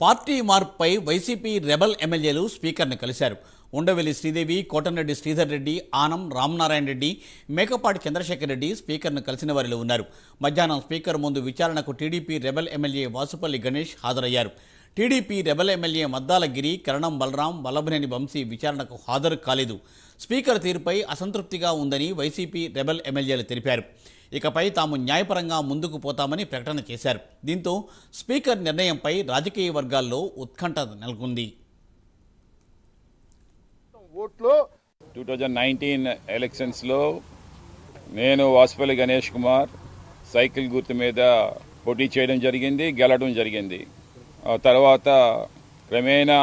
Party మార్పుపై YCP rebel ఎమ్మెల్యేలు స్పీకర్ను కలిశారు. ఉండవెల్లి శ్రీదేవి, కోటంరెడ్డి శ్రీధర్ రెడ్డి, ఆనం రామనారాయణ రెడ్డి, మేకపాటి చంద్రశేఖర్ రెడ్డి స్పీకర్ను కలిసిన వారిలో ఉన్నారు. మధ్యాహ్నం స్పీకర్ ముందు విచారణకు TDP rebel MLA Vasupalli Ganesh హాజరయ్యారు. టీడీపీ రెబల్ ఎమ్మెల్యే మద్దాల గిరి, కరణం బలరాం, వల్లభనేని వంశీ విచారణకు హాజరు కాలేదు. స్పీకర్ తీరుపై అసంతృప్తిగా ఉందని వైసీపీ రెబల్ ఎమ్మెల్యేలు తెలిపారు. ఇకపై తాము న్యాయపరంగా ముందుకు పోతామని ప్రకటన చేశారు. దీంతో స్పీకర్ నిర్ణయంపై రాజకీయ వర్గాల్లో ఉత్కంఠ నెలకొంది. 2019 ఎలక్షన్స్లో నేను వాసుపల్లి గణేష్ కుమార్ సైకిల్ గుర్తు మీద పోటీ చేయడం జరిగింది, గెలవడం జరిగింది. ఆ తర్వాత క్రమేణా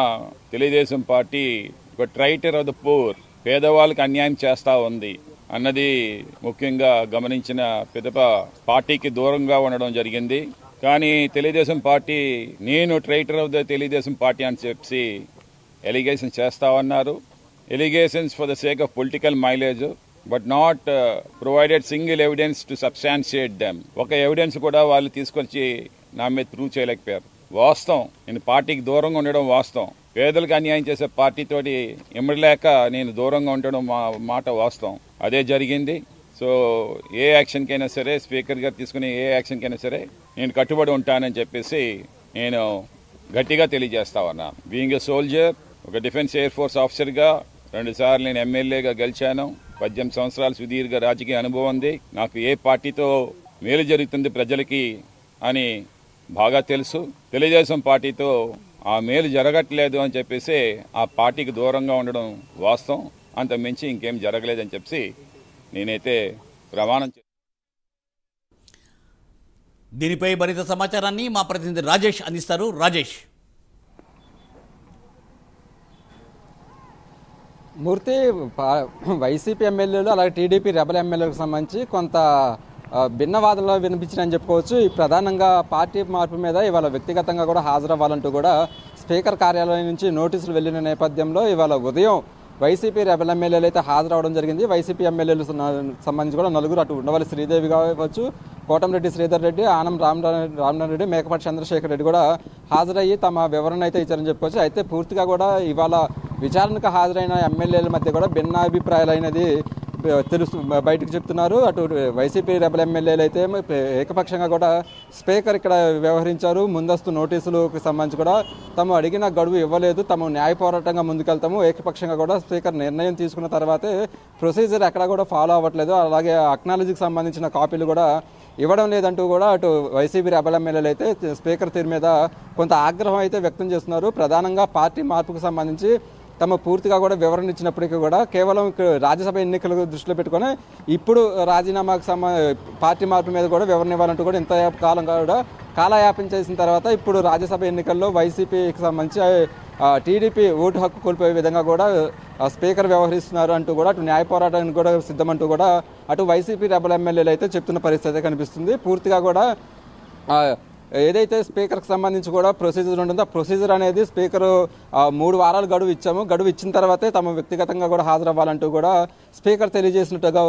తెలుగుదేశం పార్టీ ఒక ట్రైటర్ ఆఫ్ ద పూర్, పేదవాళ్ళకి అన్యాయం చేస్తూ ఉంది అన్నది ముఖ్యంగా గమనించిన పిదప పార్టీకి దూరంగా ఉండడం జరిగింది. కానీ తెలుగుదేశం పార్టీ నేను traitor of the Telugu Desam party అని చెప్పి ఎలిగేషన్ చేస్తా ఉన్నారు. Allegations for the sake of political mileage but not provided single evidence to substantiate them. ఒక ఎవిడెన్స్ కూడా వాళ్ళు తీసుకొచ్చి నా మీద ప్రూవ్ చేయలేకపోయారు. వాస్తవం, నేను పార్టీకి దూరంగా ఉండడం వాస్తవం. పేదలకు అన్యాయం చేసే పార్టీతోటి ఇమ్మడలేక నేను దూరంగా ఉండడం మాట వాస్తవం. అదే జరిగింది. సో ఏ యాక్షన్కైనా సరే, స్పీకర్ గారు తీసుకునే ఏ యాక్షన్కైనా సరే నేను కట్టుబడి ఉంటానని చెప్పేసి నేను గట్టిగా తెలియజేస్తా ఉన్నాను. బీయింగ్ ఎ సోల్జర్, ఒక డిఫెన్స్ ఎయిర్ ఫోర్స్ ఆఫీసర్గా 2 సార్లు నేను ఎమ్మెల్యేగా గెలిచాను. 18 సంవత్సరాల సుదీర్ఘ రాజకీయ అనుభవం ఉంది. నాకు ఏ పార్టీతో మేలు జరుగుతుంది ప్రజలకి అని బాగా తెలుసు. తెలుగుదేశం పార్టీతో ఆ మేలు జరగట్లేదు అని చెప్పేసి ఆ పార్టీకి దూరంగా ఉండడం వాస్తవం. అంత మించి ఇంకేం జరగలేదని చెప్పి నేనైతే ప్రమాణం చేస్తాను. దీనిపై మరింత సమాచారాన్ని మా ప్రతినిధి రాజేష్ అందిస్తారు. రాజేష్. మూర్తి, వైసీపీ ఎమ్మెల్యేలు అలాగే టీడీపీ రెబల్ ఎమ్మెల్యేలకు సంబంధించి కొంత భిన్న వాదనలు వినిపించినని చెప్పుకోవచ్చు. ప్రధానంగా పార్టీ మార్పు మీద ఇవాళ వ్యక్తిగతంగా కూడా హాజరవ్వాలంటూ కూడా స్పీకర్ కార్యాలయం నుంచి నోటీసులు వెళ్లిన నేపథ్యంలో ఇవాళ ఉదయం వైసీపీ రెబల్ ఎమ్మెల్యేలు అయితే హాజరవడం జరిగింది. వైసీపీ ఎమ్మెల్యేలు సంబంధించి కూడా నలుగురు, అటు ఉండవల్లి శ్రీదేవి కావచ్చు, కోటంరెడ్డి శ్రీధర్ రెడ్డి, ఆనం రామనారాయణ రెడ్డి, మేకపాటి చంద్రశేఖర్ రెడ్డి కూడా హాజరయ్యి తమ వివరణ అయితే ఇచ్చారని చెప్పుకోవచ్చు. అయితే పూర్తిగా కూడా ఇవాళ విచారణకు హాజరైన ఎమ్మెల్యేల మధ్య కూడా భిన్నాభిప్రాయాలు అయినది బయటకు చెప్తున్నారు. అటు వైసీపీ రెబల్ ఎమ్మెల్యేలు అయితే ఏకపక్షంగా కూడా స్పీకర్ ఇక్కడ వ్యవహరించారు. ముందస్తు నోటీసులకు సంబంధించి కూడా తాము అడిగిన గడువు ఇవ్వలేదు, తాము న్యాయ పోరాటంగా ముందుకెళ్తాము, ఏకపక్షంగా కూడా స్పీకర్ నిర్ణయం తీసుకున్న తర్వాతే ప్రొసీజర్ ఎక్కడ కూడా ఫాలో అవ్వట్లేదు, అలాగే అక్నాలజీకి సంబంధించిన కాపీలు కూడా ఇవ్వడం లేదంటూ కూడా అటు వైసీపీ రెబల్ ఎమ్మెల్యేలు అయితే స్పీకర్ తీరు మీద కొంత ఆగ్రహం అయితే వ్యక్తం చేస్తున్నారు. ప్రధానంగా పార్టీ మార్పుకు సంబంధించి తమ పూర్తిగా కూడా వివరణ ఇచ్చినప్పటికీ కూడా కేవలం రాజ్యసభ ఎన్నికలు దృష్టిలో పెట్టుకొని ఇప్పుడు రాజీనామాకు పార్టీ మార్పు మీద కూడా వివరణ ఇవ్వాలంటూ కూడా ఇంత కాలం కూడా కాలయాపన చేసిన తర్వాత ఇప్పుడు రాజ్యసభ ఎన్నికల్లో వైసీపీకి సంబంధించి టీడీపీ ఓటు హక్కు కోల్పోయే విధంగా కూడా స్పీకర్ వ్యవహరిస్తున్నారు అంటూ కూడా అటు న్యాయ పోరాటానికి కూడా సిద్ధమంటూ కూడా అటు వైసీపీ రెబల్ ఎమ్మెల్యేలు అయితే చెప్తున్న పరిస్థితి కనిపిస్తుంది. పూర్తిగా కూడా ఏదైతే స్పీకర్కి సంబంధించి కూడా ప్రొసీజర్ ఉంటుందో ఆ ప్రొసీజర్ అనేది స్పీకర్ 3 వారాలు గడువు ఇచ్చాము, గడువు ఇచ్చిన తర్వాతే తమ వ్యక్తిగతంగా కూడా హాజరవ్వాలంటూ కూడా స్పీకర్ తెలియజేసినట్టుగా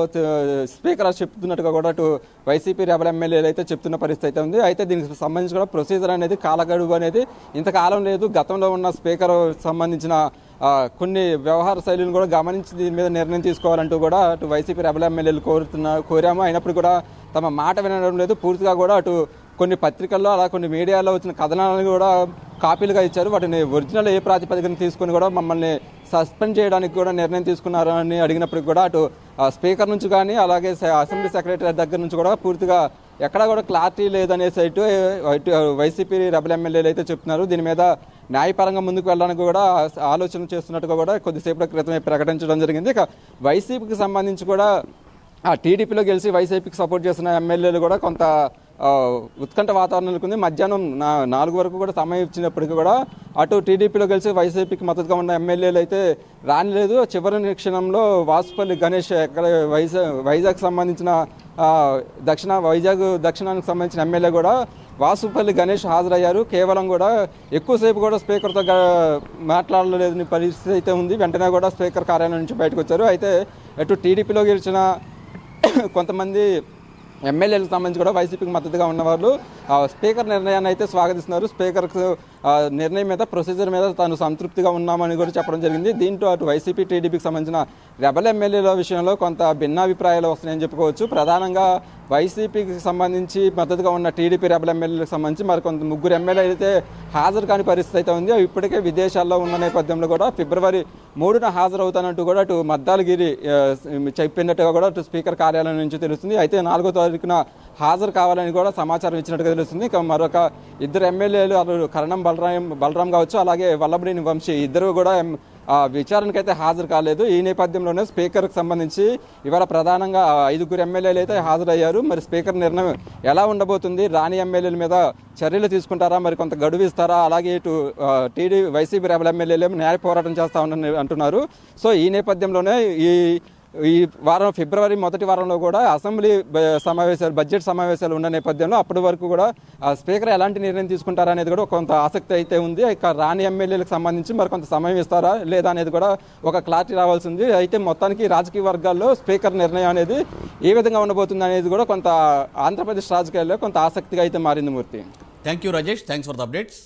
స్పీకర్ చెప్తున్నట్టుగా కూడా అటు వైసీపీ రెబల్ ఎమ్మెల్యేలు అయితే చెప్తున్న పరిస్థితి అయితే ఉంది. అయితే దీనికి సంబంధించి కూడా ప్రొసీజర్ అనేది కాలగడువు అనేది ఇంతకాలం లేదు. గతంలో ఉన్న స్పీకర్ సంబంధించిన కొన్ని వ్యవహార శైలిని కూడా గమనించి దీని మీద నిర్ణయం తీసుకోవాలంటూ కూడా అటు వైసీపీ రెబల్ ఎమ్మెల్యేలు కోరాము. అయినప్పుడు కూడా తమ మాట వినడం లేదు. పూర్తిగా కూడా అటు కొన్ని పత్రికల్లో అలా కొన్ని మీడియాలో వచ్చిన కథనాలను కూడా కాపీలుగా ఇచ్చారు. వాటిని ఒరిజినల్ ఏ ప్రాతిపదికన తీసుకుని కూడా మమ్మల్ని సస్పెండ్ చేయడానికి కూడా నిర్ణయం తీసుకున్నారు అని అడిగినప్పటికీ కూడా అటు స్పీకర్ నుంచి కానీ అలాగే అసెంబ్లీ సెక్రటరీ దగ్గర నుంచి కూడా పూర్తిగా ఎక్కడా కూడా క్లారిటీ లేదనేసి ఇటు వైసీపీ రెబల్ ఎమ్మెల్యేలు అయితే చెప్తున్నారు. దీని మీద న్యాయపరంగా ముందుకు వెళ్ళడానికి కూడా ఆలోచన చేస్తున్నట్టుగా కూడా కొద్దిసేపటి క్రితమే ప్రకటించడం జరిగింది. ఇక వైసీపీకి సంబంధించి కూడా టీడీపీలో గెలిచి వైసీపీకి సపోర్ట్ చేస్తున్న ఎమ్మెల్యేలు కూడా కొంత ఉత్కంఠ వాతావరణం నెలకొంది. మధ్యాహ్నం 4 వరకు కూడా సమయం ఇచ్చినప్పటికీ కూడా అటు టీడీపీలో కలిసి వైసీపీకి మద్దతుగా ఉన్న ఎమ్మెల్యేలు అయితే రానిలేదు. చివరి క్షణంలో వాసుపల్లి గణేష్ వైజాగ్ సంబంధించిన వైజాగ్ దక్షిణానికి సంబంధించిన ఎమ్మెల్యే కూడా వాసుపల్లి గణేష్ హాజరయ్యారు. కేవలం కూడా ఎక్కువసేపు కూడా స్పీకర్తో మాట్లాడలేని పరిస్థితి అయితే ఉంది. వెంటనే కూడా స్పీకర్ కార్యాలయం నుంచి బయటకు వచ్చారు. అయితే అటు టీడీపీలో గెలిచిన కొంతమంది ఎమ్మెల్యేలకు సంబంధించి కూడా వైసీపీకి మద్దతుగా ఉన్నవాళ్ళు స్పీకర్ నిర్ణయాన్ని అయితే స్వాగతిస్తున్నారు. స్పీకర్కు నిర్ణయం మీద ప్రొసీజర్ మీద తాను సంతృప్తిగా ఉన్నామని కూడా చెప్పడం జరిగింది. దీంట్లో అటు వైసీపీ టీడీపీకి సంబంధించిన రెబల్ ఎమ్మెల్యేల విషయంలో కొంత భిన్నాభిప్రాయాలు వస్తున్నాయని చెప్పుకోవచ్చు. ప్రధానంగా వైసీపీకి సంబంధించి మద్దతుగా ఉన్న టీడీపీ రెబల్ ఎమ్మెల్యేలకు సంబంధించి మరికొంత 3 ఎమ్మెల్యేలు అయితే హాజరు కాని పరిస్థితి అయితే ఉంది. ఇప్పటికే విదేశాల్లో ఉన్న నేపథ్యంలో కూడా ఫిబ్రవరి 3న హాజరవుతానంటూ కూడా అటు మద్దాలగిరి చెప్పినట్టుగా కూడా అటు స్పీకర్ కార్యాలయం నుంచి తెలుస్తుంది. అయితే 4వ తారీఖున హాజరు కావాలని కూడా సమాచారం ఇచ్చినట్టుగా తెలుస్తుంది. ఇక మరొక 2 ఎమ్మెల్యేలు అటు కరణం బలరాం కావచ్చు, అలాగే వల్లభనేని వంశీ ఇద్దరు కూడా విచారణకు అయితే హాజరు కాలేదు. ఈ నేపథ్యంలోనే స్పీకర్కి సంబంధించి ఇవాళ ప్రధానంగా 5 ఎమ్మెల్యేలు అయితే హాజరయ్యారు. మరి స్పీకర్ నిర్ణయం ఎలా ఉండబోతుంది, రాని ఎమ్మెల్యేల మీద చర్యలు తీసుకుంటారా, మరి కొంత గడువు ఇస్తారా, అలాగే ఇటు వైసీపీ రెబల్ ఎమ్మెల్యేలు న్యాయ పోరాటం చేస్తా అంటున్నారు. సో ఈ నేపథ్యంలోనే ఈ వారం ఫిబ్రవరి మొదటి వారంలో కూడా అసెంబ్లీ సమావేశాలు, బడ్జెట్ సమావేశాలు ఉన్న నేపథ్యంలో అప్పటి వరకు కూడా స్పీకర్ ఎలాంటి నిర్ణయం తీసుకుంటారా అనేది కూడా కొంత ఆసక్తి అయితే ఉంది. ఇక రాని ఎమ్మెల్యేలకు సంబంధించి మరి కొంత సమయం ఇస్తారా లేదా అనేది కూడా ఒక క్లారిటీ రావాల్సి ఉంది. అయితే మొత్తానికి రాజకీయ వర్గాల్లో స్పీకర్ నిర్ణయం అనేది ఏ విధంగా ఉండబోతుంది అనేది కూడా కొంత ఆంధ్రప్రదేశ్ రాజకీయాల్లో కొంత ఆసక్తిగా అయితే మారింది. Murthy, thank you Rajesh, thanks for the updates.